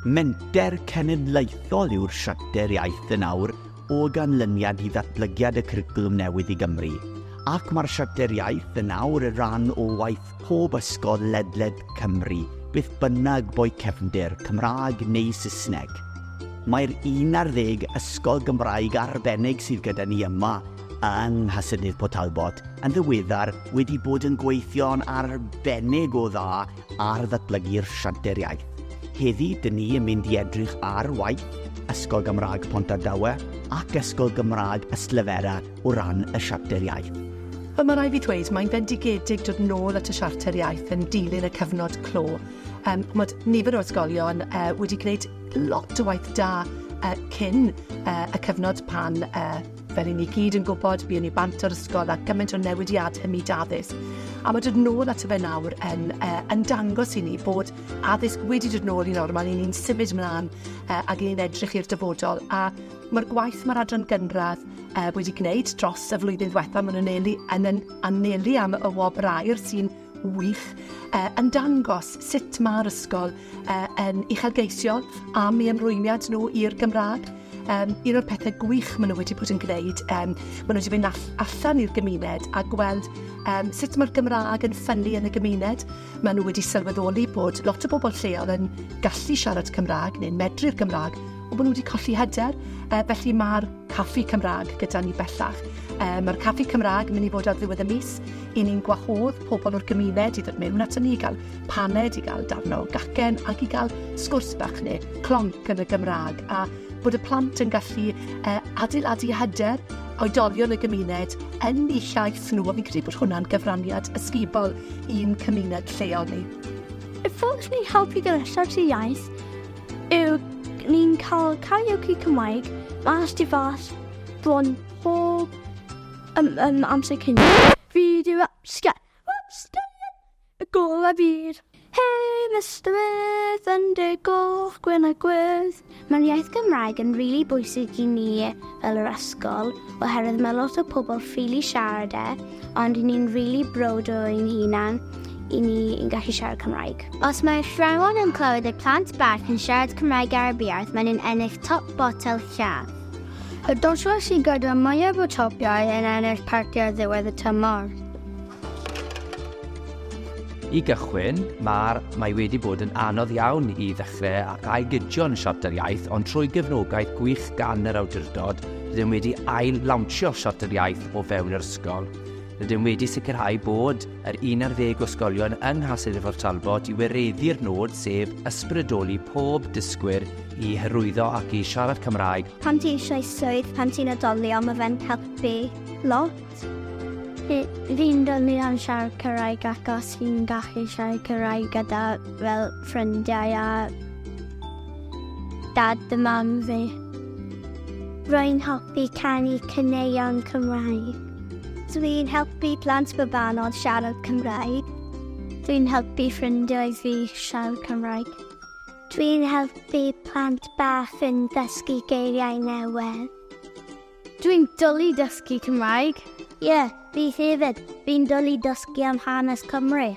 Menter cenedlaethol yw'r Siarter Iaith yn awr o ganlyniad i ddatblygiad y cwricwlwm newydd i Gymru, ac mae'r Siarter Iaith yn awr y rhan o waith pob ysgol ledled Cymru, beth bynnag boi cefndir, Cymraeg neu Saesneg. Mae'r 11 ysgol Gymraeg arbennig sydd gyda ni yma yng Nghaerdydd Pontardawe yn ddiweddar wedi bod yn gweithio'n arbennig o dda ar ddatblygu'r Siarter Iaith. Heddi, dyn ni yn mynd i edrych ar waith Ysgol Gymraeg Pontardawe ac Ysgol Gymraeg Ystalyfera o ran y Siarter Iaith. Mae rhaid fi ddweud, mae'n bendigedig dod nôl at y Siarter Iaith yn dilyn y cyfnod clo. Mae nifer o ysgolion wedi gwneud lot o waith da cyn y cyfnod pan, fel i ni gyd yn gwybod, buon ni bant o'r ysgol a gymaint o newidiad ymwneud addysg. A mae dod nôl at y fe nawr yn dangos i ni bod addysg wedi dod nôl i normal, ni'n symud mlaen ac ni'n edrych i'r dyfodol. A mae'r gwaith mae'r adran gynradd wedi gwneud dros y flwyddyn diwethaf, maen nhw'n anelu am y wobrau'r sy'n wych yn dangos sut mae'r ysgol yn uchelgeisio am eu hymrwymiad nhw i'r Gymraeg. Un o'r pethau gwych maen nhw wedi bod yn gwneud, maen nhw wedi fynd allan i'r gymuned a gweld sut mae'r Gymraeg yn ffynnu yn y gymuned. Maen nhw wedi sylweddoli bod lot o bobl lleol yn gallu siarad Cymraeg neu'n medru'r Gymraeg, o bod nhw wedi colli hyder. Felly mae'r caffi Cymraeg gyda ni bellach. Mae'r caffi Cymraeg yn mynd i fod ar ddiwedd y mis i ni'n gwahodd pobl o'r gymuned i ddod mewn ato ni, i gael paned, i gael darn o gacen ac i gael sgwrs bach neu clonc yn y Gymraeg. A bod y plant yn gallu adeiladu hyder oedolion y gymuned yn eu llaeth nhw, a fi'n credu bod hwnna'n gyfraniad ysgubol i'n cymuned lleol ni. Y ffordd ni'n helpu gyda'r Siarter Iaith yw ni'n cael karaoke Cymraeg mas di fas bron pob amser cyn. Fi diw y gol a byd. Hei, Mr. Wyth, yn dy goch, gwyn a gwydd. Mae'r iaith Gymraeg yn rili bwysig i ni fel yr ysgol, oherwydd mae lot o pobl ffili siarad ond ni'n rili brod o'n hunan i ni'n gallu siarad Cymraeg. Os mae rhywun yn clywed y plant bach yn siarad Cymraeg ar y byrdd, maen nhw'n ennill top botel lladd. Y doswa sydd gyda mwyaf o topiau yn ennill partiau ddiwedd y tymor. I gychwyn, mae wedi bod yn anodd iawn i ddechrau ac ailgydio'n Siarter Iaith, ond trwy gefnogaeth gwych gan yr awdurdod, rydym wedi ail-lawnsio Siarter Iaith o fewn yr ysgol. Rydym wedi sicrhau bod yr 11 ysgolion yng Nghaerdydd Pontardawe i wireddu'r nod, sef ysbrydoli pob dysgwyr i hyrwyddo ac i siarad Cymraeg. Pan ti eisiau swydd, pan ti'n adolio, mae fe'n helpu lot. Fi'n dod am siarad Cymraeg ac os fi'n gallu siarad Cymraeg gyda fel ffrindiau a dad y mam fi. Rwy'n helpu canu caneuon Cymraeg. Dwi'n helpu plant babanod siarad Cymraeg. Dwi'n helpu ffrindiau fi siarad Cymraeg. Dwi'n helpu plant bach yn ddysgu geiriau newydd. Dwi'n dwlu dysgu Cymraeg. Ie, fi hefyd. Fi'n dwlu dysgu am hanes Cymru.